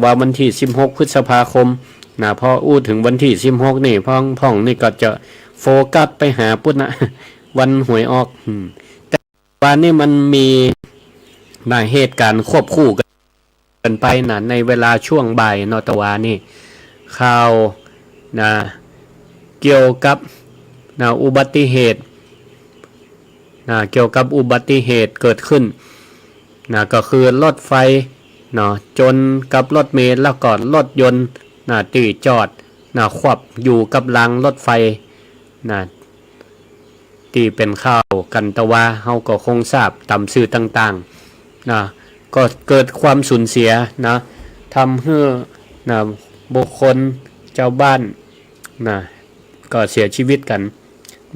ว่าวันที่16พฤษภาคมนะพออู้ถึงวันที่16นี่พ่องนี่ก็จะโฟกัสไปหาปุ๊นะวันหวยออกแต่วันนี้มันมีเหตุการณ์ควบคู่กันไปนะในเวลาช่วงบ่ายนตวานี่ข่าวนะเกี่ยวกับอุบัติเหตุเกี่ยวกับอุบัติเหตุเกิดขึ้นก็คือรถไฟจนกับรถเมล์แล้วก็รถยนต์ตีจอดควับอยู่กับรางรถไฟที่เป็นข่าวกันตะว่าเฮาก็คงทราบตามสื่อต่างๆก็เกิดความสูญเสียทำให้บุคคลเจ้าบ้านก็เสียชีวิตกัน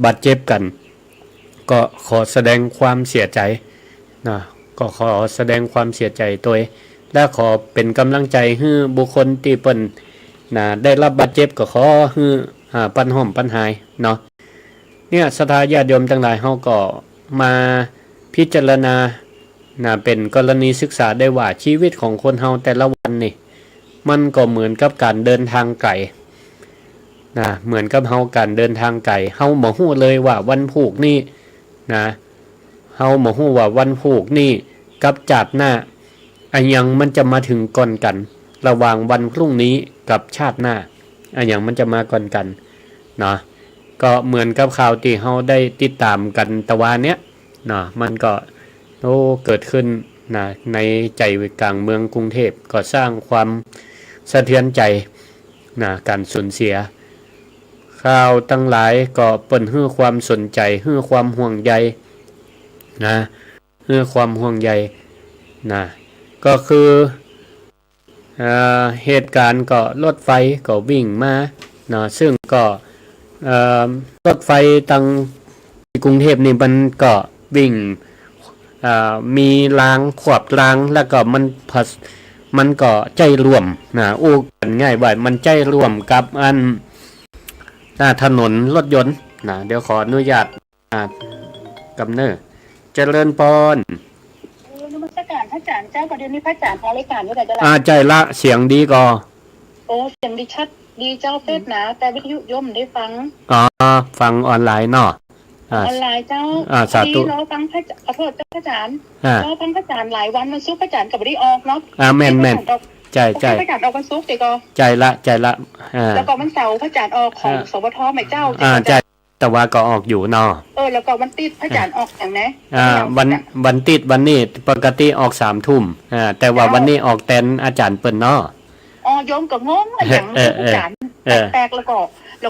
บาดเจ็บกันก็ขอแสดงความเสียใจก็ขอแสดงความเสียใจตัวและขอเป็นกำลังใจให้บุคคลที่เปิ้นได้รับบาดเจ็บก็ขอให้ปันห่มปันหายเนี่ยศรัทธาญาติโยมทั้งหลายเฮาก็มาพิจารณาเป็นกรณีศึกษาได้ว่าชีวิตของคนเฮาแต่ละวันนี่มันก็เหมือนกับการเดินทางไกลเหมือนกับเฮาการเดินทางไกลเฮาบ่ฮู้เลยว่าวันผูกนี่เฮาบ่ฮู้ว่าวันผูกนี่กับจาดหน้าอันยังมันจะมาถึงก่อนกันระหว่างวันพรุ่งนี้กับชาติหน้าอันยังมันจะมาก่อนกันก็เหมือนกับข่าวที่เฮาได้ติดตามกันตะวันเนี้ยมันก็เกิดขึ้นในใจกลางเมืองกรุงเทพก็สร้างความสะเทือนใจการสูญเสียข่าวตั้งหลายก็เปิ้นให้ความสนใจให้ความห่วงใยให้ความห่วงใยก็คือเหตุการณ์ก็รถไฟก็วิ่งมาซึ่งก็รถไฟตั้งกรุงเทพนี่มันก็วิ่งมีรางขวบรางแล้วก็มันก็ใจร่วมอู้กันง่ายว่ามันใจร่วมกับถนนรถยนต์เดี๋ยวขออนุญาตกำเนิดเจริญพรนมัสการพระอาจารย์เจ้าประเดี๋ยวนี้พระอาจารย์พอรายการด้วยกันจะใจละเสียงดีก็เสียงดีชัดดีเจ้าเฟซแต่วิทยุย่อมได้ฟังฟังออนไลน์เนาะออนไลน์เจ้าสาธุเราฟังพระขอโทษเจ้าพระอาจารย์เราฟังพระอาจารย์หลายวันมันซุกพระอาจารย์กับได้ออกเนาะแม่นใจพระอาจารย์ออกวันซุกเด็กก็ใจละแล้วก็มันเสาร์พระอาจารย์ออกของสวทแม่เจ้าใจแต่ว่าก็ออกอยู่เนาะแล้วก็วันติดพระอาจารย์ออกอย่างนี้วันติดวันนี้ปกติออก3 ทุ่มแต่ว่าวันนี้ออกแตนอาจารย์เปิ้นเนาะโยมก็งงอย่างพระอาจารย์แปลกแล้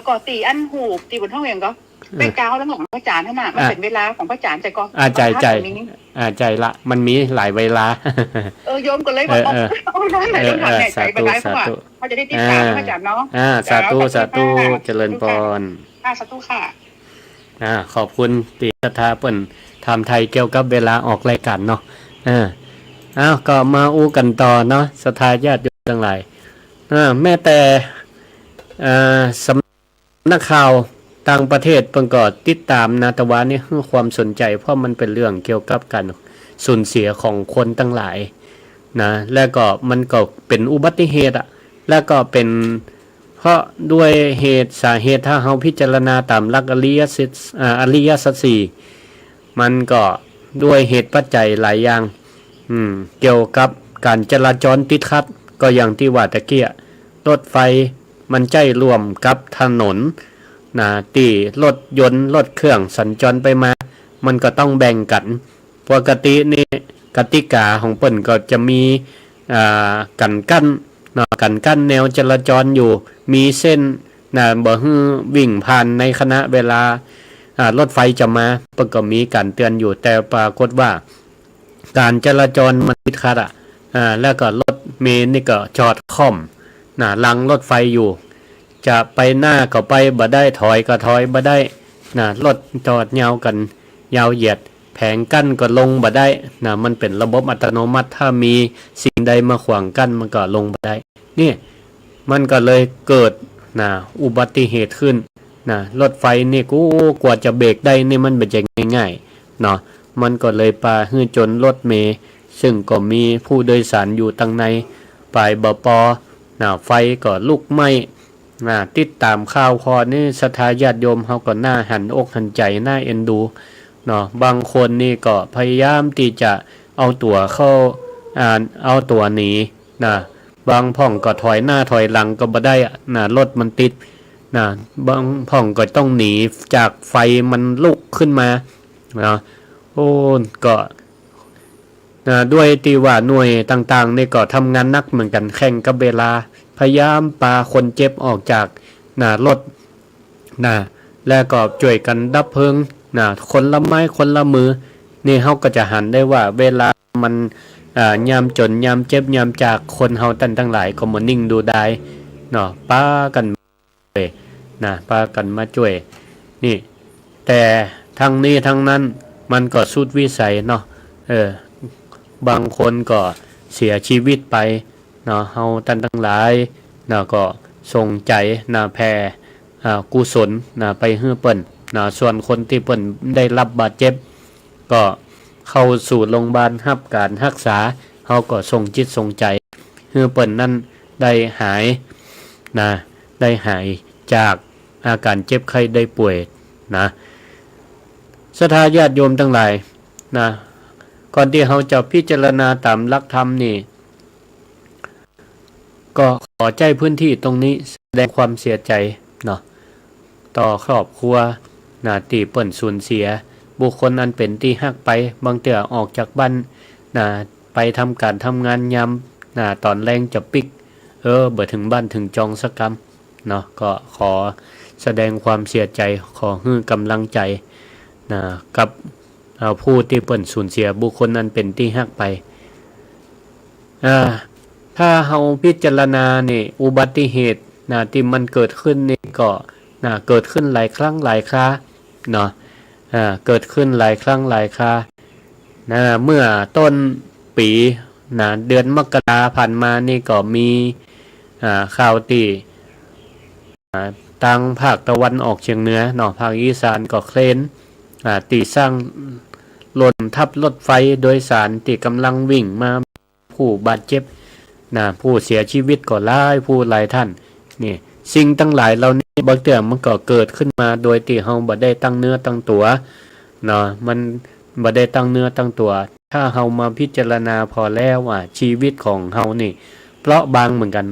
วก็ตีอันหูตีบนห้องอย่างก็เป็นกาวแล้วของพระอาจารย์เท่านั้นมันเป็นเวลาของพระอาจารย์ใจก็ใจละมันมีหลายเวลาโยมก็เลยบอกได้ไหนต้องทำไหนใจไปได้เพราะว่าเขาจะได้ติดตามพระอาจารย์เนาะสาธุเจริญพรสาธุค่ะขอบคุณติศรัทธาเปิ้นทำไทยเกี่ยวกับเวลาออกรายการเนาะก็มาอู้กันต่อเนาะศรัทธาญาติโยมทั้งหลายแม้แต่สำนักข่าวต่างประเทศเพิ่นก็ติดตามตะวันนี้ให้ความสนใจเพราะมันเป็นเรื่องเกี่ยวกับการสูญเสียของคนทั้งหลายแล้วก็มันก็เป็นอุบัติเหตุแล้วก็เป็นเพราะด้วยเหตุสาเหตุถ้าเฮาพิจารณาตามหลักอริยสัจสี่มันก็ด้วยเหตุปัจจัยหลายอย่างเกี่ยวกับการจราจรติดขัดก็อย่างที่ว่าตะเกียรถไฟมันใจรวมกับถนนที่รถยนต์รถเครื่องสัญจรไปมามันก็ต้องแบ่งกันปกตินี่กติกาของเปิ้นก็จะมีกันกั้นแนวจราจรอยู่มีเส้นบ่ให้วิ่งผ่านในขณะเวลารถไฟจะมาเปิ้นก็มีการเตือนอยู่แต่ปรากฏว่าการจราจรมันติดขัดแล้วก็รถเมล์นี่ก็จอดค่อมหลังรถไฟอยู่จะไปหน้าก็ไปบ่ได้ถอยก็ถอยบ่ได้รถจอดยาวกันยาวเหยียดแผงกั้นก็ลงบ่ได้มันเป็นระบบอัตโนมัติถ้ามีสิ่งใดมาขวางกั้นมันก็ลงบ่ได้นี่มันก็เลยเกิดอุบัติเหตุขึ้นรถไฟนี่กว่าจะเบรกได้นี่มันบ่ใช่ง่ายๆเนาะมันก็เลยพาให้จนรถเมล์ซึ่งก็มีผู้โดยสารอยู่ตั้งใน ไปบ่ปอไฟก็ลุกไหม้ติดตามข่าวพอนี่ศรัทธาญาติโยมเฮาก็น่าหันอกหันใจน่าเอ็นดูเนาะบางคนนี่ก็พยายามที่จะเอาตัวเข้าเอาตัวหนีบางพ่องก็ถอยหน้าถอยหลังก็บ่ได้รถมันติดบางพ่องก็ต้องหนีจากไฟมันลุกขึ้นมาโอ้ก็ด้วยตีว่าหน่วยต่างๆนี่ก็ทำงานนักเหมือนกันแข่งกับเวลาพยายามปาคนเจ็บออกจากรถแล้วก็ช่วยกันดับเพลิงคนละไม้คนละมือนี่เขาก็จะหันได้ว่าเวลามันยามจนยามเจ็บยามจากคนเฮาตั้งหลายก็มานิ่งดูได้ป้ากันป้ากันมาช่วยนี่แต่ทั้งนี้ทั้งนั้นมันก็สุดวิสัยบางคนก็เสียชีวิตไปเฮาตั้งหลายก็ส่งใจแผ่กุศลไปให้เปิ้นส่วนคนที่เปิ้นได้รับบาดเจ็บก็เข้าสู่โรงพยาบาลรับการรักษาเฮาก็ส่งจิตส่งใจให้เปิ้นนั้นได้หายได้หายจากอาการเจ็บไข้ได้ป่วยศรัทธาญาติโยมทั้งหลายก่อนที่เฮาจะพิจารณาตามหลักธรรมนี่ก็ขอใจพื้นที่ตรงนี้แสดงความเสียใจต่อครอบครัวที่เปิ้นสูญเสียบุคคลอันเป็นที่ฮักไปบางเทื่อออกจากบ้านไปทำการทำงานยามตอนแรงจะปิกเบิดถึงบ้านถึงจองสักกำก็ขอแสดงความเสียใจขอให้กำลังใจกับผู้ที่เปิ้นสูญเสียบุคคลนั้นเป็นที่ฮักไปถ้าเฮาพิจารณานี่อุบัติเหตุที่มันเกิดขึ้นนี่ก็เกิดขึ้นหลายครั้งหลายคราเกิดขึ้นหลายครั้งหลายคราเมื่อต้นปีเดือนมกราผ่านมานี่ก็มีข่าวที่ทางภาคตะวันออกเฉียงเหนือภาคอีสานก็เคลนตีสร้างหล่นทับรถไฟโดยสารที่กำลังวิ่งมาผู้บาดเจ็บผู้เสียชีวิตก็หลายผู้หลายท่านนี่สิ่งทั้งหลายเหล่านี้บางเรื่องมันก็เกิดขึ้นมาโดยที่เฮาบ่ได้ตั้งเนื้อตั้งตัวมันบ่ได้ตั้งเนื้อตั้งตัวถ้าเฮามาพิจารณาพอแล้วว่าชีวิตของเฮานี่เปราะบางเหมือนกัน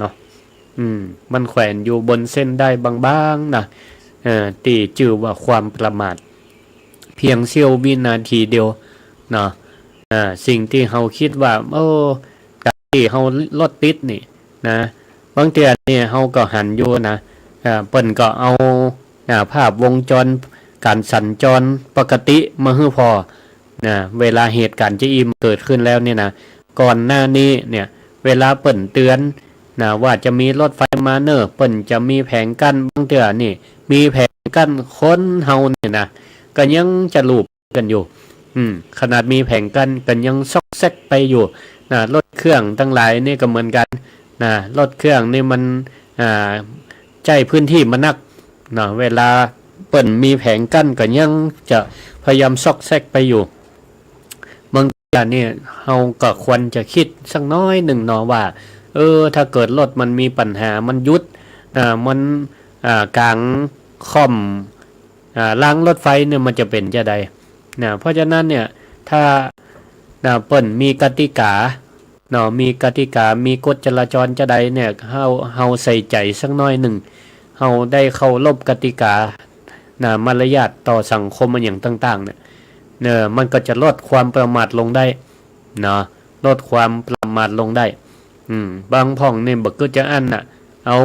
มันแขวนอยู่บนเส้นได้บางๆที่ชื่อว่าความประมาทเพียงเสี้ยววินาทีเดียวสิ่งที่เฮาคิดว่าการที่เฮารถติดนี่บางเทื่อนี่เฮาก็หันอยู่เปิ้นก็เอาภาพวงจรการสัญจรปกติมาให้พอเวลาเหตุการณ์จะเกิดขึ้นแล้วเนี่ยก่อนหน้านี้เนี่ยเวลาเปิ้นเตือนว่าจะมีรถไฟมาเปิ้นจะมีแผงกั้นบางเทื่อนี่มีแผงกั้นคนเฮานี่ก็ยังจะลูบกันอยู่ขนาดมีแผงกั้นกันยังซอกแซกไปอยู่รถเครื่องทั้งหลายนี่ก็เหมือนกันรถเครื่องนี่มันใจพื้นที่มันนักเวลาเปิ้นมีแผงกั้นก็ยังจะพยายามซอกแซกไปอยู่บางทีนี่เฮาก็ควรจะคิดสักน้อยหนึ่งว่าถ้าเกิดรถมันมีปัญหามันยุดมันกลางค่อมรางรถไฟเนี่ยมันจะเป็นจะใดเพราะฉะนั้นเนี่ยถ้าเปิ้นมีกติกามีกติกามีกฎจราจรจะใดเนี่ยเฮาใส่ใจสักน้อยหนึ่งเฮาได้เคารพกติกามารยาทต่อสังคมมันอย่างต่างๆเนี่ยมันก็จะลดความประมาทลงได้ลดความประมาทลงได้บางพ่องเนี่ยบอกก็จะอันเอา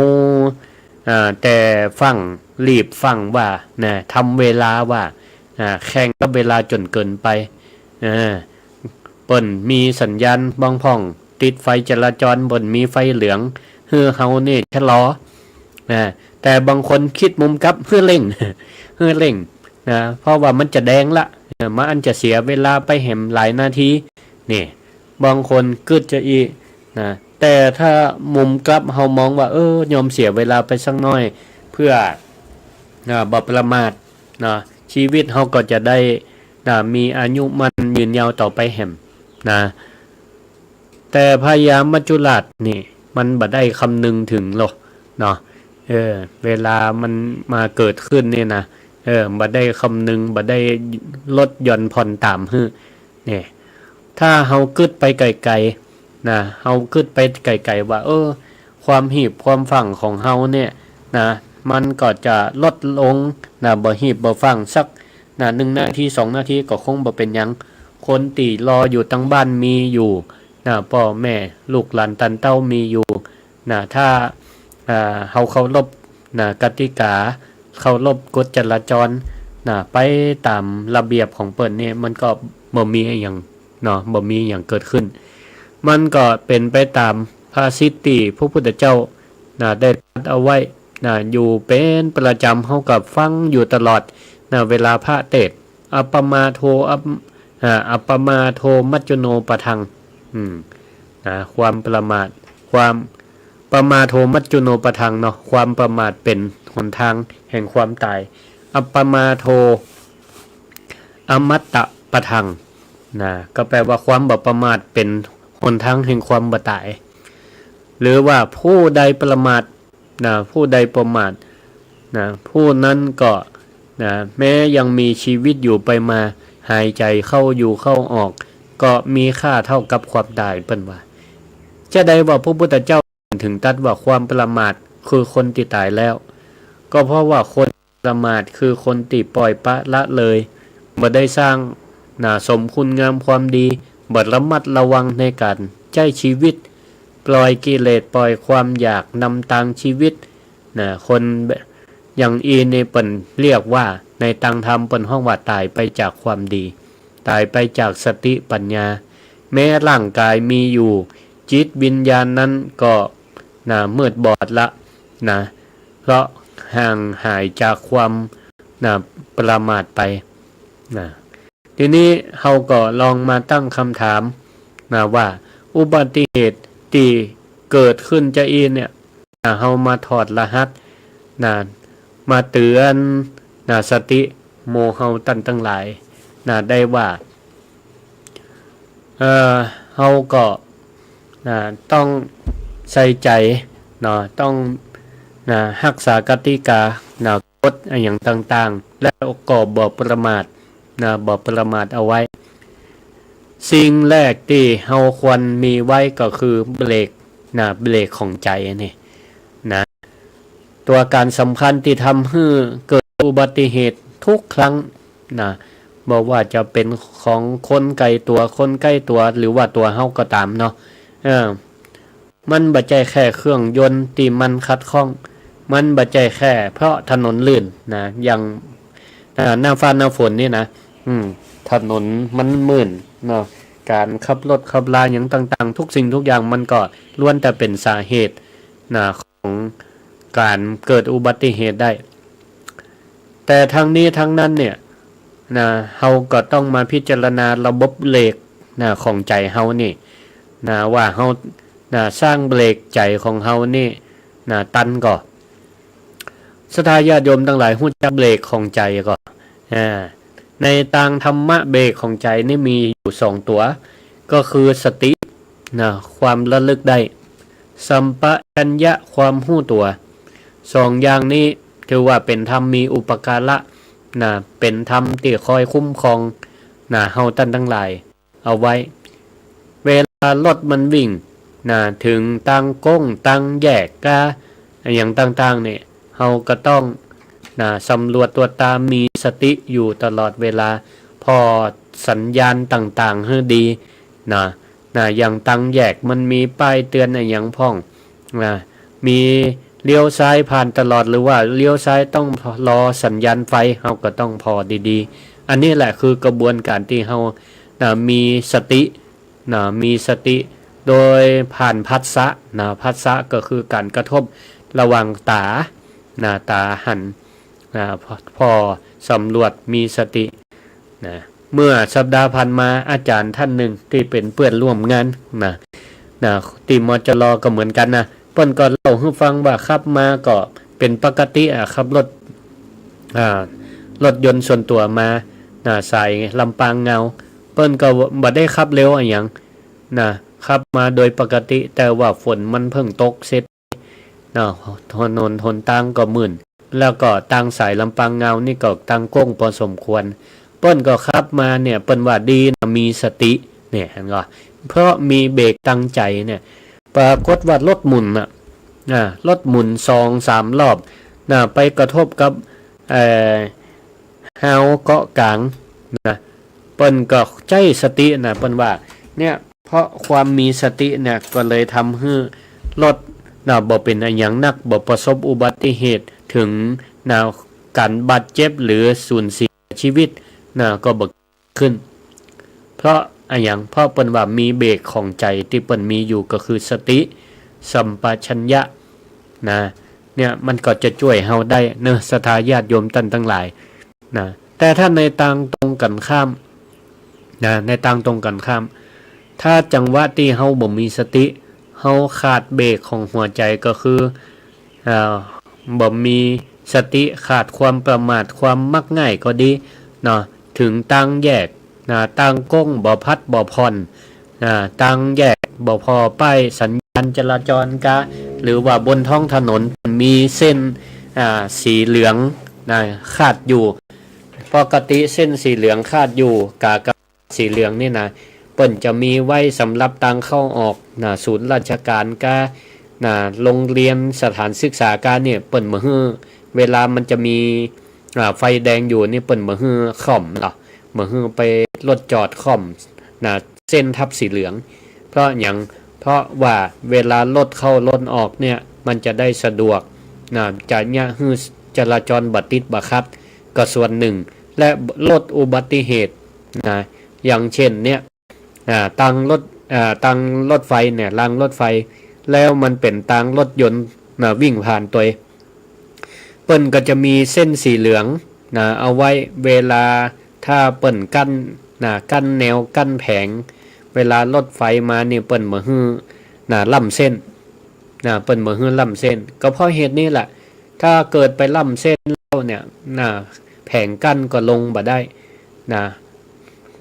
แต่ฟังรีบฟังว่าทำเวลาว่าแข่งกับเวลาจนเกินไปเปิ้นมีสัญญาณบางพ่องติดไฟจราจรบนมีไฟเหลืองเฮือเฮานี่ชะลอแต่บางคนคิดมุมกลับเพื่อเร่งเพราะว่ามันจะแดงละมันจะเสียเวลาไปแหมหลายนาทีนี่บางคนกึดจะอีแต่ถ้ามุมกลับเฮามองว่ายอมเสียเวลาไปสักน้อยเพื่อบ่ประมาทชีวิตเฮาก็จะได้มีอายุมันยืนยาวต่อไปแหมแต่พยายามมัจจุราชนี่ มันบ่ได้คำนึงถึงหรอกเนาะเวลามันมาเกิดขึ้นเนี่ยนะบ่ได้คำนึงบ่ได้ลดหย่อนผ่อนตามเนี่ยถ้าเฮากึดไปไกลๆนะเฮากึดไปไกลๆว่าความหีบความฝังของเฮาเนี่ยนะมันก็จะลดลงนะบ่หีบบ่ฝังสักนะ1 นาที2 นาทีก็คงบ่เป็นหยังคนตีรออยู่ตั้งบ้านมีอยู่นะพ่อแม่ลูกหลานตันเต้ามีอยู่นะถ้าเฮาเคารพนะกติกาเคารพกฎจราจรนะไปตามระเบียบของเปิ้นเนี่ยมันก็บ่มีหยังเนาะบ่มีหยังเกิดขึ้นมันก็เป็นไปตามภาษิตที่พระพุทธเจ้านะได้ตรัสเอาไว้นะอยู่เป็นประจำเฮากับฟังอยู่ตลอดนะเวลาพระเทศน์อัปปมาโทอัปปมาโทมัจจุโนปะทังความประมาทความประมาโทมัจจุโนปะทังเนาะความประมาทเป็นหนทางแห่งความตายอัปปมาโทอมัตตะปะทังนะก็แปลว่าความบ่ประมาทเป็นหนทางแห่งความบ่ตายหรือว่าผู้ใดประมาทนะผู้ใดประมาทนะผู้นั้นก็นะแม้ยังมีชีวิตอยู่ไปมาหายใจเข้าอยู่เข้าออกก็มีค่าเท่ากับความตายเปิ้นว่าจะได้ว่าพระพุทธเจ้าถึงตรัสว่าความประมาทคือคนที่ตายแล้วก็เพราะว่าคนประมาทคือคนที่ปล่อยปละละเลยบ่ได้สร้างสมคุณงามความดีบ่ระมัดระวังในการใช้ชีวิตปล่อยกิเลสปล่อยความอยากนำทางชีวิตคนอย่างในเปิ้นเรียกว่าในตังธรรมเปิ้นห้องว่าตายไปจากความดีตายไปจากสติปัญญาแม้ร่างกายมีอยู่จิตวิญญาณนั้นก็มืดบอดละเพราะห่างหายจากความประมาทไปทีนี้เฮาก็ลองมาตั้งคำถามว่าอุบัติเหตุที่เกิดขึ้นจะเนี่ยเฮามาถอดรหัสมาเตือนสติโมเฮาตั้งหลายได้ว่าเฮาก็ต้องใส่ใจต้องรักษากติกากฎอย่างต่างๆและก็บ่ประมาทบ่ประมาทเอาไว้สิ่งแรกที่เฮาควรมีไว้ก็คือเบรกเบรกของใจนี่ตัวการสำคัญที่ทำให้เกิดอุบัติเหตุทุกครั้งบอกว่าจะเป็นของคนไกลตัวหรือว่าตัวเฮาก็ตามเนาะมันบ่ใจแค่เครื่องยนต์ที่มันขัดข้องมันบ่ใจแค่เพราะถนนลื่นอย่างหน้าฟ้าหน้าฝนนี่ถนนมันมืดเนาะการขับรถขับลาอย่างต่างๆทุกสิ่งทุกอย่างมันก็ล้วนแต่เป็นสาเหตุของการเกิดอุบัติเหตุได้แต่ทั้งนี้ทั้งนั้นเนี่ยเฮาก็ต้องมาพิจารณาระบบเบรกของใจเฮานี่ว่าเฮาสร้างเบรกใจของเฮานี่ตันก็ศรัทธาญาติโยมทั้งหลายฮู้จักเบรกของใจก็ในทางธรรมะเบรกของใจนี่มีอยู่2ตัวก็คือสติความระลึกได้สัมปชัญญะความรู้ตัว2อย่างนี้ถือว่าเป็นธรรมมีอุปการะเป็นธรรมที่คอยคุ้มครองเฮาทั้งหลายเอาไว้เวลารถมันวิ่งถึงตั้งก้งตั้งแยกกาอย่างต่างๆเนี่ยเฮาก็ต้องสำรวจตัวตามมีสติอยู่ตลอดเวลาพอสัญญาณต่างๆให้ดีอย่างตั้งแยกมันมีป้ายเตือนอย่างพ้องมีเลี้ยวซ้ายผ่านตลอดหรือว่าเลี้ยวซ้ายต้องรอสัญญาณไฟเฮาก็ต้องพอดีๆอันนี้แหละคือกระบวนการที่เฮามีสติมีสติโดยผ่านผัสสะผัสสะก็คือการกระทบระหว่างตาหันพอสำรวจมีสติเมื่อสัปดาห์ผ่านมาอาจารย์ท่านหนึ่งที่เป็นเพื่อนร่วมงานทีมมจรก็เหมือนกันเปิ้นก็เล่าให้ฟังว่าขับมาก็เป็นปกติขับรถยนต์ส่วนตัวมาสายลำปางเงาเปิ้นก็บ่ได้ขับเร็วอย่าง ขับมาโดยปกติแต่ว่าฝนมันเพิ่งตกเสร็จเนาะถนนหนทางก็มึนแล้วก็ทางสายลำปางเงานี่ก็ทางโค้งพอสมควรเปิ้นก็ขับมาเนี่ยเปิ้นว่าดีนะมีสติเนี่ยเห็นบ่เพราะมีเบรกตั้งใจเนี่ยปรากฏว่ารถหมุนรถหมุน2-3 รอบไปกระทบกับเฮาเกาะกลางนะเปิ้นก็ใจสตินะเปิ้นว่าเนี่ยเพราะความมีสติเนี่ยก็เลยทำให้รถบ่เป็นอะไรอย่างนักบ่ประสบอุบัติเหตุถึงการบาดเจ็บหรือสูญเสียชีวิตก็บ่ขึ้นเพราะอย่างเพราะเปิ้นว่ามีเบรกของใจที่เปิ้นมีอยู่ก็คือสติสัมปชัญญะเนี่ยมันก็จะช่วยเฮาได้เนอะศรัทธาญาติโยมท่านทั้งหลายแต่ถ้าในทางตรงกันข้ามในทางตรงกันข้ามถ้าจังหวะที่เฮาบ่มีสติเฮาขาดเบรกของหัวใจก็คือบ่มีสติขาดความประมาทความมักง่ายก็ดีถึงตั้งแยกตั้งก้งบ่พัดบ่พรตั้งแยกบ่พอป้ายสัญญาณจราจรหรือว่าบนท้องถนนมีเส้นสีเหลืองขาดอยู่ปกติเส้นสีเหลืองขาดอยู่กับสีเหลืองนี่เปิ้นจะมีไว้สำหรับทางเข้าออกศูนย์ราชการโรงเรียนสถานศึกษาเนี่ยเปิ้นมาฮื้อเวลามันจะมีไฟแดงอยู่นี่เปิ้นมาฮื้อค่อมมาฮื้อไปรถจอดค่อมเส้นทับสีเหลืองเพราะว่าเวลารถเข้ารถออกเนี่ยมันจะได้สะดวกจะเนี่ยฮื้อจราจรบัดติดบัดขัดก็ส่วนหนึ่งและลดอุบัติเหตุอย่างเช่นเนี่ยตั้งรถไฟเนี่ยรางรถไฟแล้วมันเป็นทางรถยนต์วิ่งผ่านตัวเปิ้นก็จะมีเส้นสีเหลืองเอาไว้เวลาถ้าเปิ้นกั้นแนวกั้นแผงเวลารถไฟมาเนี่ยเปิ้นมาฮื้อล่ำเส้นเปิ้นมาฮื้อล่ำเส้นก็เพราะเหตุนี้แหละถ้าเกิดไปล่ำเส้นแล้วเนี่ยแผงกั้นก็ลงบ่ได้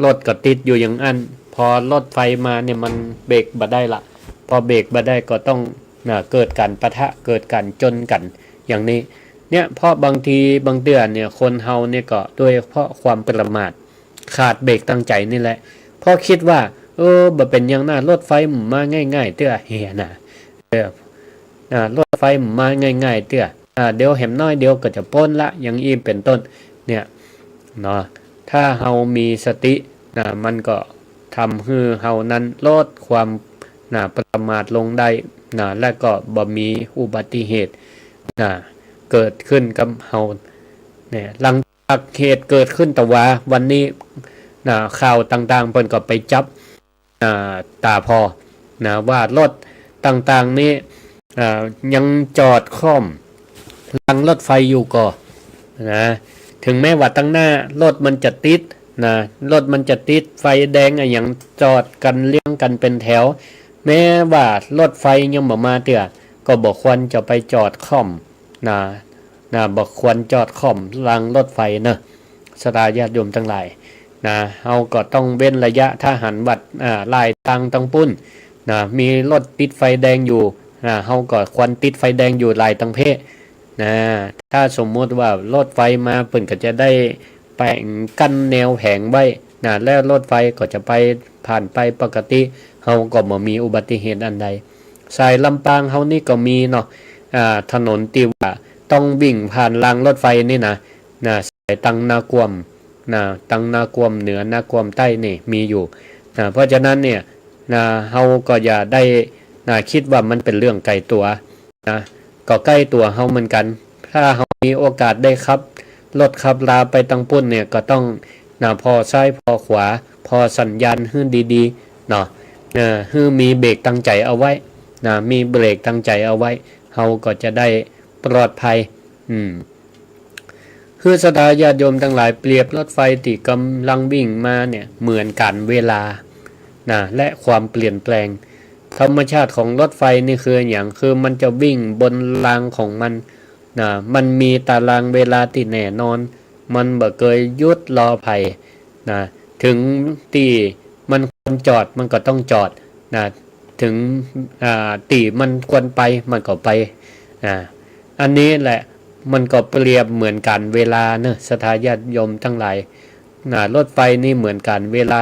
รถก็ติดอยู่อย่างอันพอรถไฟมาเนี่ยมันเบรกบ่ได้ละพอเบรกบ่ได้ก็ต้องเกิดการปะทะเกิดการจนกันอย่างนี้เนี่ยเพราะบางทีบางเดือนเนี่ยคนเฮาเนี่ยก็ด้วยเพราะความประมาทขาดเบรกตั้งใจนี่แหละเพราะคิดว่าบ่เป็นอย่างน่ารถไฟมาง่ายๆเตื้อเฮียรถไฟมาง่ายๆเตื้อเดี๋ยวแหมน้อยเดียวก็จะพ้นละอย่างอีเป็นต้นเนี่ยถ้าเฮามีสติมันก็ทำให้เฮานั้นลดความประมาทลงได้และก็บ่มีอุบัติเหตุเกิดขึ้นกับเฮาเนี่ยหลังจากเหตุเกิดขึ้นแต่ว่าวันนี้ข่าวต่างๆเพิ่นก็ไปจับตาพอว่ารถต่างๆนี่ยังจอดค่อมหลังรถไฟอยู่ก็ถึงแม้ว่าตั้งหน้ารถมันจะติดรถมันจะติดไฟแดงอย่างจอดกันเรียงกันเป็นแถวแม้ว่ารถไฟยังบ่มาเตื้อก็บ่ควรจะไปจอดค่อมบ่ควรจอดค่อมหลังรถไฟเนอะศรัทธาญาติโยมทั้งหลายเฮาก็ต้องเว้นระยะถ้าหันวัดลายตังปุ้นมีรถติดไฟแดงอยู่เฮาก็ควรติดไฟแดงอยู่ลายตังเพถ้าสมมุติว่ารถไฟมาเพิ่นก็จะได้แปะกั้นแนวแผงไว้แล้วรถไฟก็จะไปผ่านไปปกติเฮาก็บ่มีอุบัติเหตุอันใดสายลำปางเฮานี่ก็มีเนาะถนนที่ว่าต้องวิ่งผ่านรางรถไฟนี่สายตังนากวมตังนากวมเหนือนากวมใต้นี่มีอยู่เพราะฉะนั้นเนี่ยเฮาก็อย่าได้คิดว่ามันเป็นเรื่องไกลตัวก็ใกล้ตัวเฮาเหมือนกันถ้าเฮามีโอกาสได้ครับรถขับลาไปตังปุ้นเนี่ยก็ต้องพอซ้ายพอขวาพอสัญญาณให้ดีๆให้มีเบรกตั้งใจเอาไว้มีเบรกตั้งใจเอาไว้เฮาก็จะได้ปลอดภัยคือศรัทธาญาติโยมทั้งหลายเปรียบรถไฟที่กำลังวิ่งมาเนี่ยเหมือนกันเวลาและความเปลี่ยนแปลงธรรมชาติของรถไฟนี่คืออย่างคือมันจะวิ่งบนรางของมันมีตารางเวลาที่แน่นอนมันบ่เคยหยุดรอภัยถึงที่มันควรจอดมันก็ต้องจอด ถึงตีมันควรไปมันก็ไปอันนี้แหละมันก็เปรียบเหมือนกันเวลาเนอะศรัทธาญาติโยมทั้งหลายรถไฟนี่เหมือนกันเวลา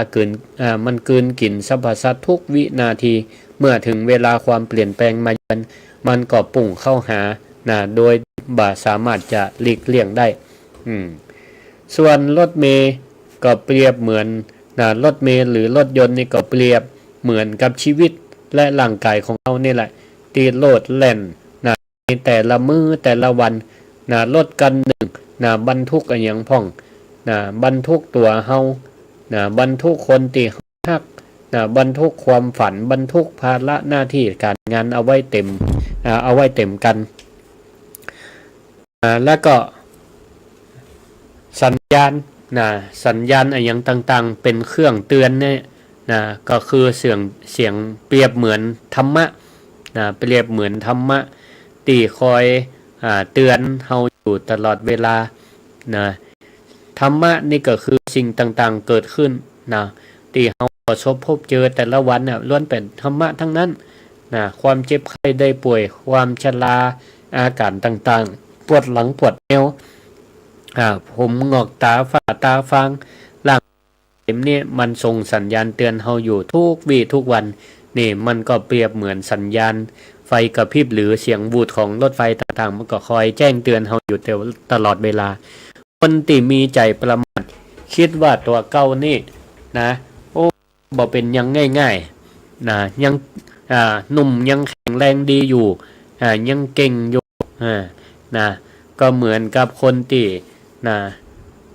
มันกลืนกินสรรพสัตว์ทุกวินาทีเมื่อถึงเวลาความเปลี่ยนแปลงมาเยือนมันก็ปุ่งเข้าหาโดยบ่สามารถจะหลีกเลี่ยงได้ส่วนรถเมล์ก็เปรียบเหมือนรถเมล์หรือรถยนต์นี่ก็เปรียบเหมือนกับชีวิตและร่างกายของเรานี่แหละตีโลดแล่นในแต่ละมื้อแต่ละวันรถกันหนึ่งบรรทุกอะไรอย่างพ่องบรรทุกตัวเฮาบรรทุกคนตีฮักบรรทุกความฝันบรรทุกภาระหน้าที่การงานเอาไว้เต็มกันแล้วก็สัญญาณอะไรอย่างต่างๆเป็นเครื่องเตือนเนี่ยก็คือเสียงเปรียบเหมือนธรรมะเปรียบเหมือนธรรมะที่คอยเตือนเฮาอยู่ตลอดเวลาธรรมะนี่ก็คือสิ่งต่างๆเกิดขึ้นที่เฮาประสบพบเจอแต่ละวันล้วนเป็นธรรมะทั้งนั้นความเจ็บไข้ได้ป่วยความชราอาการต่างๆปวดหลังปวดเอวผมงอกตาฝ้าตาฟางร่างเต็มนี่มันส่งสัญญาณเตือนเฮาอยู่ทุกวี่ทุกวันนี่มันก็เปรียบเหมือนสัญญาณไฟกระพริบหรือเสียงวูดของรถไฟต่างๆมันก็คอยแจ้งเตือนเฮาอยู่ตลอดเวลาคนที่มีใจประมาทคิดว่าตัวเก่านี่โอ้บ่เป็นยังง่ายๆยังหนุ่มยังแข็งแรงดีอยู่ยังเก่งอยู่ก็เหมือนกับคนที่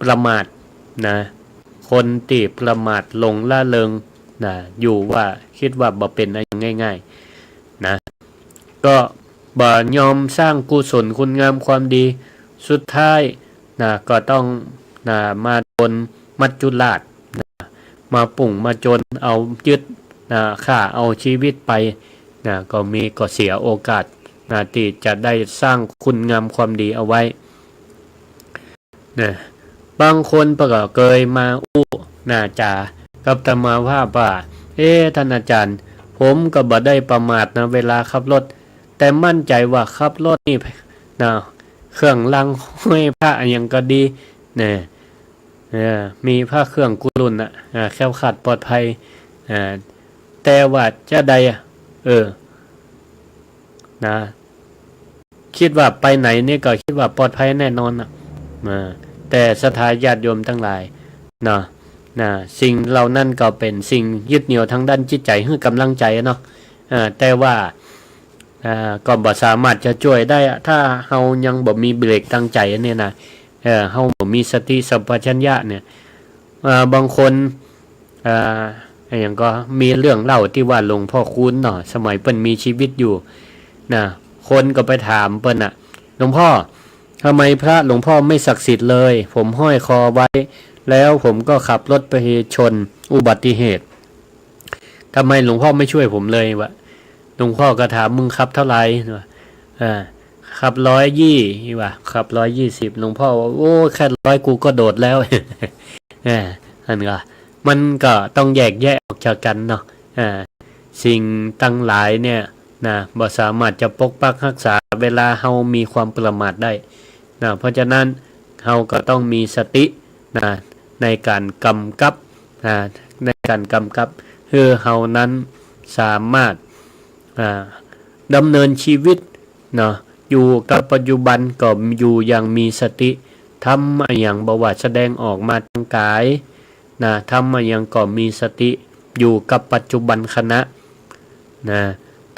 ประมาทคนที่ประมาทหลงละเลงอยู่ว่าคิดว่าบ่เป็นอะไรง่ายๆก็บ่ยอมสร้างกุศลคุณงามความดีสุดท้ายก็ต้องมาโดนมัจจุราชมาปุ่งมาจนเอายึดฆ่าเอาชีวิตไปก็เสียโอกาสที่จะได้สร้างคุณงามความดีเอาไว้บางคนก็เคยมาอู้จ่ากับตมาว่าท่านอาจารย์ผมก็บ่ได้ประมาทเวลาขับรถแต่มั่นใจว่าขับรถนี่เครื่องลังห้อยผ้าอย่างก็ดีมีผ้าเครื่องกุลุนแคล้วคลาดปลอดภัยแต่ว่าจะใดคิดว่าไปไหนนี่ก็คิดว่าปลอดภัยแน่นอนแต่ศรัทธาญาติโยมทั้งหลายสิ่งเหล่านั้นก็เป็นสิ่งยึดเหนี่ยวทางด้านจิตใจให้กำลังใจเนาะแต่ว่าก็บ่สามารถจะช่วยได้ถ้าเฮายังบ่มีเบรกตั้งใจเนี่ยเฮาบ่มีสติสัมปชัญญะเนี่ยบางคนอย่างก็มีเรื่องเล่าที่ว่าหลวงพ่อคูณสมัยเปิ้นมีชีวิตอยู่คนก็ไปถามเปิ้นหลวงพ่อทำไมพระหลวงพ่อไม่ศักดิ์สิทธิ์เลยผมห้อยคอไว้แล้วผมก็ขับรถไปชนอุบัติเหตุทำไมหลวงพ่อไม่ช่วยผมเลยวะหลวงพ่อก็ถามมึงขับเท่าไหร่ขับ120ว่ะขับ120หลวงพ่อว่าโอ้แค่100กูก็โดดแล้วอันก็มันก็ต้องแยกออกจากกันเนาะสิ่งตั้งหลายเนี่ยบ่สามารถจะปกปักรักษาเวลาเฮามีความประมาทได้เพราะฉะนั้นเฮาก็ต้องมีสติในการกำกับคือเฮานั้นสามารถดำเนินชีวิตอยู่กับปัจจุบันก็อยู่อย่างมีสติทำอย่างบ่ว่าแสดงออกมาทางกายทำอย่างก็มีสติอยู่กับปัจจุบันขณะ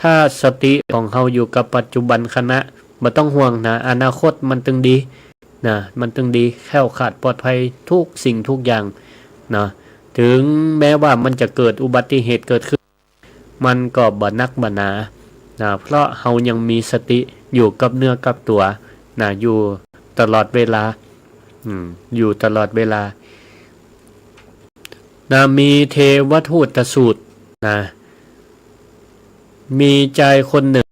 ถ้าสติของเฮาอยู่กับปัจจุบันขณะบ่ต้องห่วงอนาคตมันตึงดีมันตึงดีแคล้วคลาดปลอดภัยทุกสิ่งทุกอย่างถึงแม้ว่ามันจะเกิดอุบัติเหตุเกิดขึ้นมันก็บ่นักบ่หนาเพราะเฮายังมีสติอยู่กับเนื้อกับตัวอยู่ตลอดเวลาอยู่ตลอดเวลามีเทวทูตสูตรมีใจคนหนึ่ง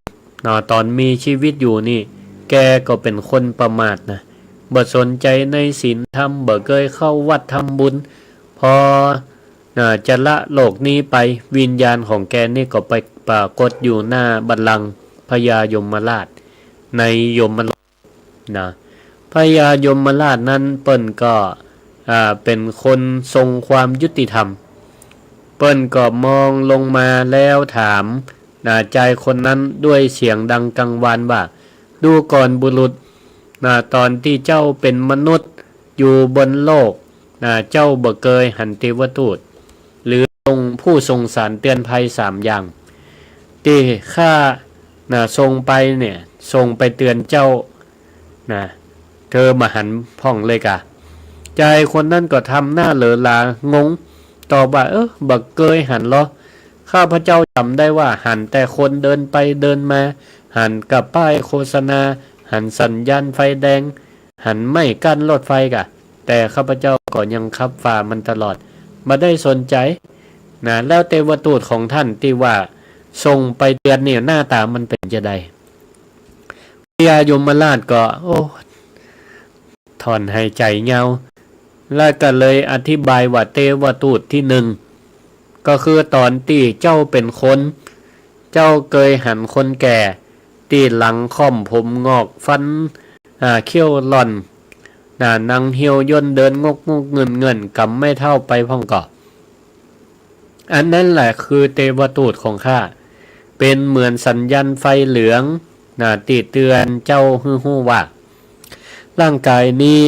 ตอนมีชีวิตอยู่นี่แกก็เป็นคนประมาทบ่สนใจในศีลธรรมบ่เคยเข้าวัดทำบุญพอจะละโลกนี้ไปวิญญาณของแกนี่ก็ไป ปรากฏอยู่หน้าบัลลังก์พญายมราชในยมโลกนะพญายมราชนั้นเปิ้นก็เป็นคนทรงความยุติธรรมเปิ้นก็มองลงมาแล้วถามใจคนนั้นด้วยเสียงดังกังวานว่าดูก่อนบุรุษตอนที่เจ้าเป็นมนุษย์อยู่บนโลกเจ้าบ่เคยหันเทวทูตหรือผู้ทรงสารเตือนภัย3อย่างที่ข้าทรงไปเนี่ยทรงไปเตือนเจ้าเธอมาหันพ่องเลยกะใจคนนั้นก็ทำหน้าเหลอลางงตอบว่าบ่เคยหันหรอข้าพเจ้าจำได้ว่าหันแต่คนเดินไปเดินมาหันกับป้ายโฆษณาหันสัญญาณไฟแดงหันไม่กั้นรถไฟกะแต่ข้าพเจ้าก็ยังขับฝ่ามันตลอดมาได้สนใจแล้วเทวทูตของท่านที่ว่าทรงไปเตือนเนี่ยหน้าตามันเป็นจะใดพญายมราชก็ถอนหายใจเงาแล้วก็เลยอธิบายว่าเทวทูตที่หนึ่งก็คือตอนที่เจ้าเป็นคนเจ้าเคยหันคนแก่ที่หลังค่อมผมงอกฟันเขี้ยวหล่อนนางเหี่ยวย่นเดินงกเงินกำไม่เท่าไปพ่องเกาะอันนั้นแหละคือเทวทูตของข้าเป็นเหมือนสัญญาณไฟเหลืองติเตือนเจ้าฮู้ว่าร่างกายนี้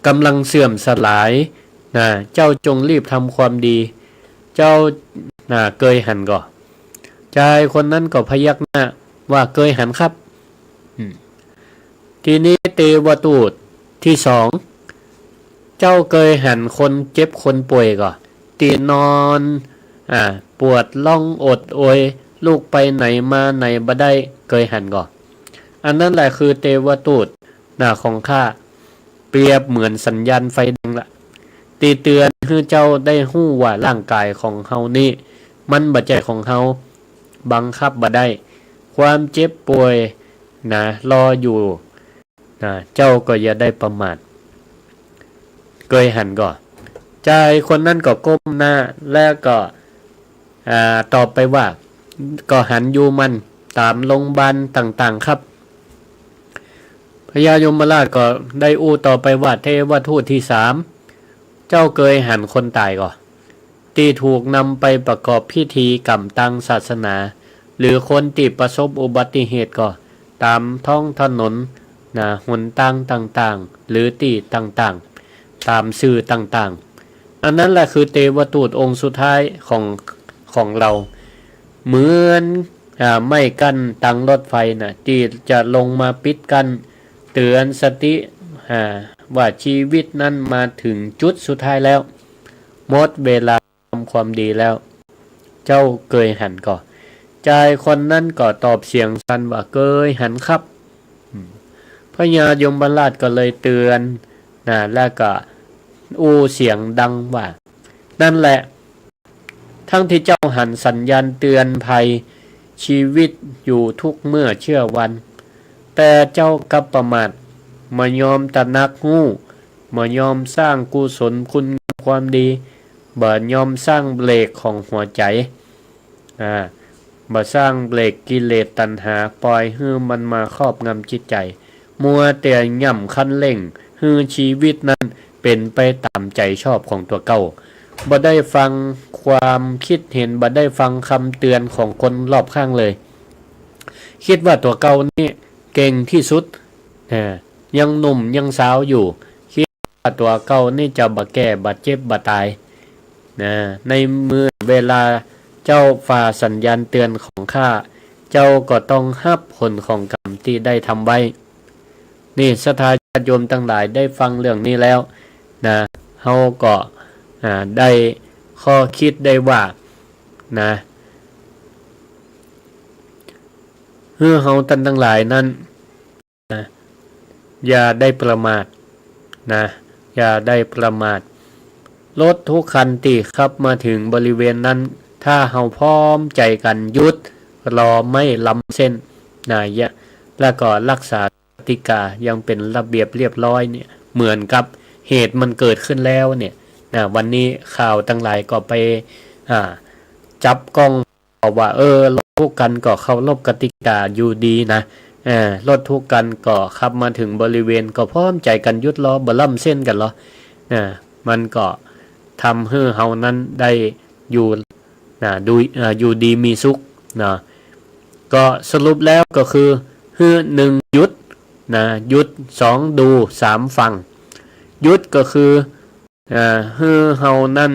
กำลังเสื่อมสลายเจ้าจงรีบทำความดีเจ้าเกยหันก่อชายคนนั้นก็พยักหน้าว่าเกยหันครับทีนี้เทวทูตที่สองเจ้าเกยหันคนเจ็บคนป่วยก่อตีนอนปวดล่องอดโอยลูกไปไหนมาไหนบ่ได้เกยหันก่ออันนั้นแหละคือเทวทูตของข้าเปรียบเหมือนสัญญาณไฟแดงละตีเตือนให้เจ้าได้ฮู้ว่าร่างกายของเฮานี่มันบ่ใจของเฮาบังคับบ่ได้ความเจ็บป่วยรออยู่เจ้าก็อย่าได้ประมาทเกยหันก่อนใจคนนั้นก็ก้มหน้าแล้วก็ตอบไปว่าก็หันอยู่มันตามโรงพยาบาลต่างๆครับพญายมราชก็ได้ต่อไปว่าเทวทูตที่สามเจ้าเคยหันคนตายก่อนที่ถูกนำไปประกอบพิธีกรรมทางศาสนาหรือคนที่ประสบอุบัติเหตุก่อนตามท้องถนนหนทางต่างๆหรือที่ต่างๆตามสื่อต่างๆอันนั้นแหละคือเทวทูตองค์สุดท้ายของเราเหมือนไม่กั้นตังรถไฟที่จะลงมาปิดกั้นเตือนสติว่าชีวิตนั้นมาถึงจุดสุดท้ายแล้วหมดเวลาทำความดีแล้วเจ้าเกยหันก่อชายคนนั้นก็ตอบเสียงสั่นว่าเกยหันครับพญายมราชก็เลยเตือนแล้วก็เสียงดังว่านั่นแหละทั้งที่เจ้าหันสัญญาณเตือนภัยชีวิตอยู่ทุกเมื่อเชื่อวันแต่เจ้ากับประมาทมายอมตระหนักหู้มายอมสร้างกุศลคุณความดีบ่ยอมสร้างเบรกของหัวใจบ่สร้างเบรกกิเลสตัณหาปล่อยให้มันมาครอบงำจิตใจมัวแต่ย่ำคันเร่งให้ชีวิตนั้นเป็นไปตามใจชอบของตัวเก่าบ่ได้ฟังความคิดเห็นบ่ได้ฟังคำเตือนของคนรอบข้างเลยคิดว่าตัวเก่านี่เก่งที่สุดยังหนุ่มยังสาวอยู่คิดว่าตัวเก่านี่จะบ่แก่บ่เจ็บบ่ตายในมือเวลาเจ้าฝ่าสัญญาณเตือนของข้าเจ้าก็ต้องรับผลของกรรมที่ได้ทำไว้นี่ศรัทธาญาติโยมทั้งหลายได้ฟังเรื่องนี้แล้วเฮาก็ได้ข้อคิดได้ว่าเฮาท่านทั้งหลายนั้นอย่าได้ประมาทอย่าได้ประมาทรถทุกคันที่ขับมาถึงบริเวณนั้นถ้าเฮาพร้อมใจกันหยุดรอไม่ล้ำเส้นแล้วก็รักษากติกายังเป็นระเบียบเรียบร้อยเนี่ยเหมือนกับเหตุมันเกิดขึ้นแล้วเนี่ยวันนี้ข่าวทั้งหลายก็ไปจับกล้อง บอกว่ารถทุกข์กันก็เคารพกติกาอยู่ดีนะรถทุกข์กันก็ขับมาถึงบริเวณก็พร้อมใจกันยุดล้อบล่ำเส้นกันเหรอมันก็ทำให้เฮานั้นได้อยู่ดูอยู่ดีมีสุขนะก็สรุปแล้วก็คือหนึ่งหยุดหยุด2ดู3ฟังหยุดก็คือเฮานั้น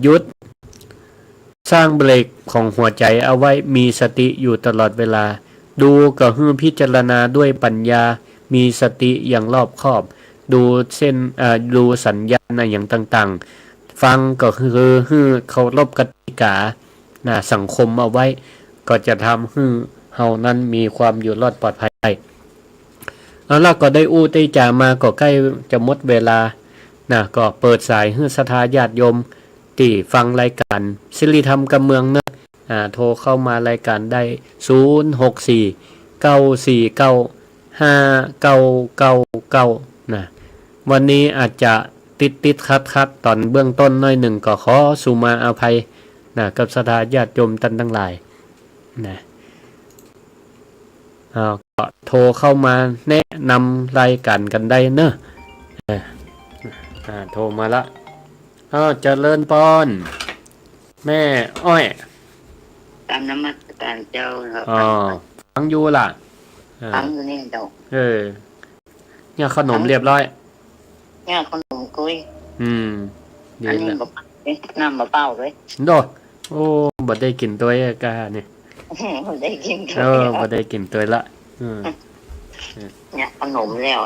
หยุดสร้างเบรกของหัวใจเอาไว้มีสติอยู่ตลอดเวลาดูก็พิจารณาด้วยปัญญามีสติอย่างรอบคอบดูเส้นดูสัญญาณอย่างต่างๆฟังก็คือเคารพกติกาสังคมเอาไว้ก็จะทำให้เฮานั้นมีความอยู่รอดปลอดภัยแล้วก็ได้อู้ได้จามาก็ใกล้จะหมดเวลาก็เปิดสายให้ศรัทธาญาติโยมที่ฟังรายการศิริธรรมกับเมืองนะโทรเข้ามารายการได้064-949-5999วันนี้อาจจะติดคัดตอนเบื้องต้นน้อยหนึ่งก็ขอสุมาอภัยกับศรัทธาญาติโยมท่านทั้งหลายก็โทรเข้ามาแนะนำรายการกันได้เนอะโทรมาละเจริญพรแม่อ้อยตามนมัสการเจ้าครับฟังอยู่ล่ะฟังอยู่นี่เจ้าเนี่ยขนมเรียบร้อยเนี่ยขนมกุ้ยดีอันนี้น้ำมะเป้าด้วยโดโอ้บ่ได้กินตัวกาเนี่ยบ่ได้กินตัวบ่ได้กินตัวละเนี่ยขนมแล้ว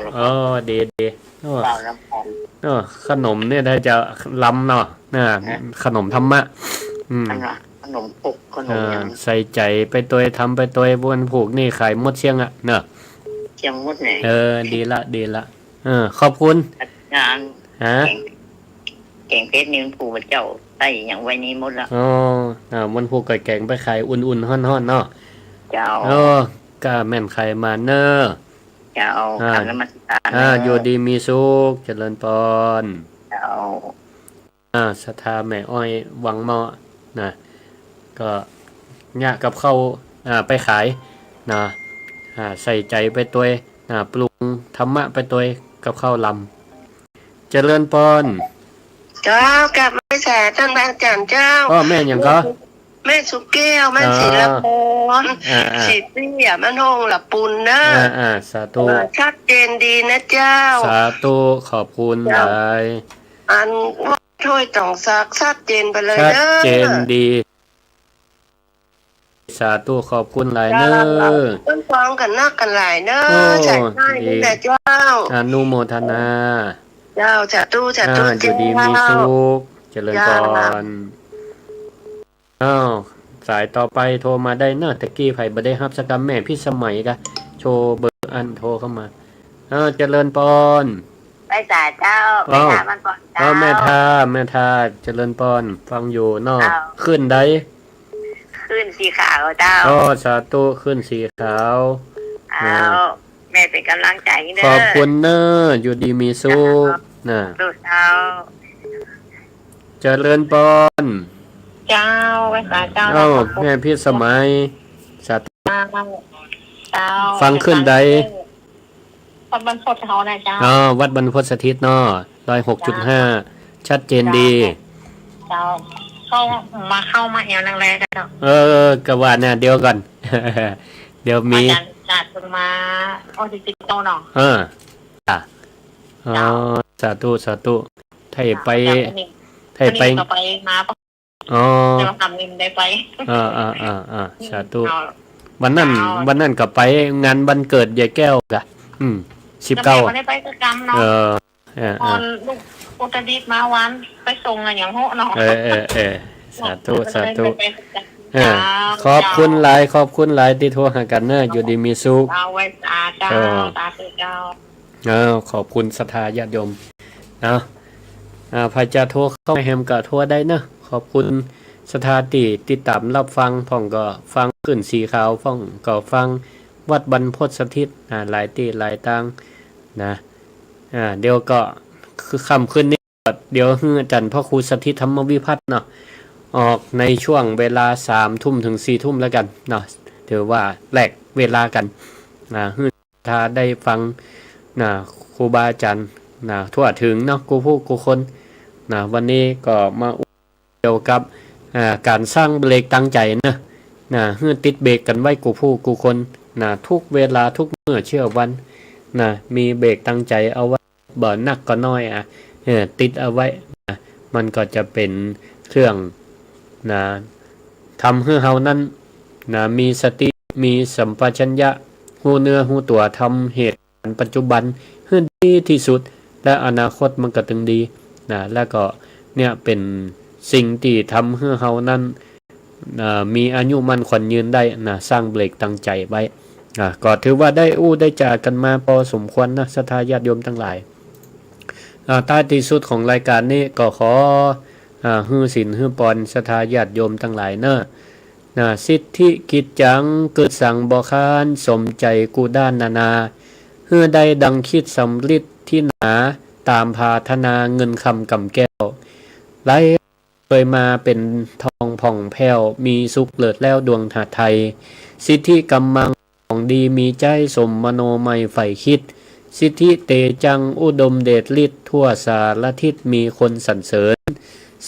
ดีเปล่าน้ำตาลขนมเนี่ยได้จะล้ำเนาะขนมธรรมะขนมปุกขนมใส่ใจไปตัวทำไปตัวบนผูกนี่ขายมดเชียงเนอะเชียงมดไหนดีละขอบคุณงานแกงเพชรนี่มันผูกมันเจ้าใส่อย่างไว้นี้หมดละมันผูกกับแกงไปขายอุ่นๆฮ้อนๆเนาะเจ้าก็แม่นไข่มาเนอเจ้าทำแล้วมาอยู่ดีมีสุขเจริญพรเจ้าศรัทธาแม่อ้อยหวังเหมาะก็เนี่ยกับข้าวไปขายใส่ใจไปตัวปรุงธรรมะไปตัวกับข้าวลำเจริญพรเจ้ากลับมาแสท่านพระอาจารย์เจ้าแม่อย่างก็แม่สุกแก้วแม่ศิลปนศิเตี้ยมันหงละปุนนะสาธุชัดเจนดีนะเจ้าสาธุขอบคุณหลายอันว่าถ้วยต้องซักชัดเจนไปเลยเด้อชัดเจนดีสาธุขอบคุณหลายเด้อต้นฟังกันนักกันหลายเด้อใช่ใช่นี่แหละเจ้าอนุโมทนาเจ้าสาธุเจ้าดีมีสุขเจริญพรสายต่อไปโทรมาได้เนอะตะกี้ไผ่บ่ได้รับสกรรมแม่พี่สมัยกะโชว์เบอร์อันโทรเข้ามาเจริญพรไปสายเจ้าแม่ทามันก่อนเจ้าแม่ทาเจริญพรฟังอยู่เนาะขึ้นได้ขึ้นสีขาวเจ้าสาธุขึ้นสีขาวแม่เป็นกำลังใจเด้อขอบคุณเนอะอยู่ดีมีสุขดูเจ้าเจริญพรเจ้าภาษาเจ้าแม่พี่สมัยสัตว์เจ้าฟังขึ้นใดวัดบรรพตเขานะเจ้าวัดบรรพตสถิตเนาะ106.5ชัดเจนดีเจ้าเข้ามาเอวแรงๆกันเนาะกะว่าเนี่ยเดี๋ยวก่อนเดี๋ยวมีจัดมาติดโตเนาะสาธุไทยไปมาจะทำเงินได้ไปสาธุวันนั้นก็ไปงานวันเกิดยายแก้วกะ19ได้ไปกิจกรรมเนาะตอนลูกอุตรดิตถ์มาวันไปส่งอย่างโหเนาะสาธุขอบคุณหลายที่โทรหากันเนอะอยู่ดีมีสุขเอาไว้ตาเจ้าขอบคุณศรัทธาญาติโยมพระจะโทรเข้าแฮมก็โทรได้เนอะขอบคุณสถานที่ติดตามรับฟังพ่องก็ฟังขึ้นสีขาวพ่องก็ฟังวัดบรรพตสถิตหลายที่หลายตังนะเดี๋ยวก็คือค่ำคืนนี้เดี๋ยวอาจารย์พ่อครูสถิตธรรมวิพัฒน์เนาะ ออกในช่วงเวลา3 ทุ่มถึง4 ทุ่มแล้วกันเนาะถือว่าแลกเวลากันถ้าได้ฟังครูบาอาจารย์ทั่วถึงเนาะกูผู้กูคนวันนี้ก็มาเกี่ยวกับการสร้างเบรกตั้งใจติดเบรกกันไว้กูผู้กูคนทุกเวลาทุกเมื่อเชื่อวันมีเบรกตั้งใจเอาไว้บ่นักก็น้อยติดเอาไว้มันก็จะเป็นเครื่องทำให้เฮานั้นมีสติมีสัมปชัญญะหูเนื้อหูตัวทำเหตุการณ์ปัจจุบันให้ดีที่สุดและอนาคตมันก็ถึงดีแล้วก็เนี่ยเป็นสิ่งที่ทำให้เฮานั้นมีอายุมั่นขวัญยืนได้สร้างเบรกตั้งใจไว้ก็ถือว่าได้ได้จากกันมาพอสมควรศรัทธาญาติโยมทั้งหลายท้ายที่สุดของรายการนี้ก็ขอฮือศีลฮือปอนศรัทธาญาติโยมทั้งหลายสิทธิกิจจังเกิดสั่งบ่ค้านสมใจกูด้านนาฮือได้ดังคิดสำลิดที่หนาตามพาธนาเงินคำกำแก้วไหลเคยมาเป็นทองผ่องแผ้วมีสุขเลิศแล้วดวงหาไทยสิทธิกำมังของดีมีใจสมมโนไมใฝ่คิดสิทธิเตจังอุดมเดชฤทธิ์ทั่วสารทิศมีคนสรรเสริญ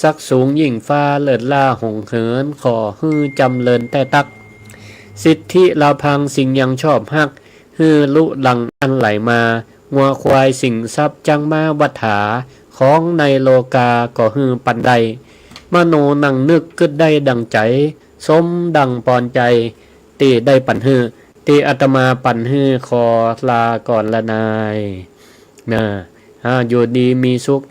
สักสูงยิ่งฟ้าเลิศล่าหงเหินขอฮือจำเลินแต่ตักสิทธิลาพังสิ่งยังชอบฮักฮือลุหลังอันไหลมางัวควายสิ่งทรัพย์จังมาวัฏฐาของในโลกาก็ฮือปันใดมโนนังนึกกึดได้ดังใจสมดังปอนใจตีได้ปันฮือตีอาตมาปันฮือขอลาก่อนละนายอยู่ดีมีสุข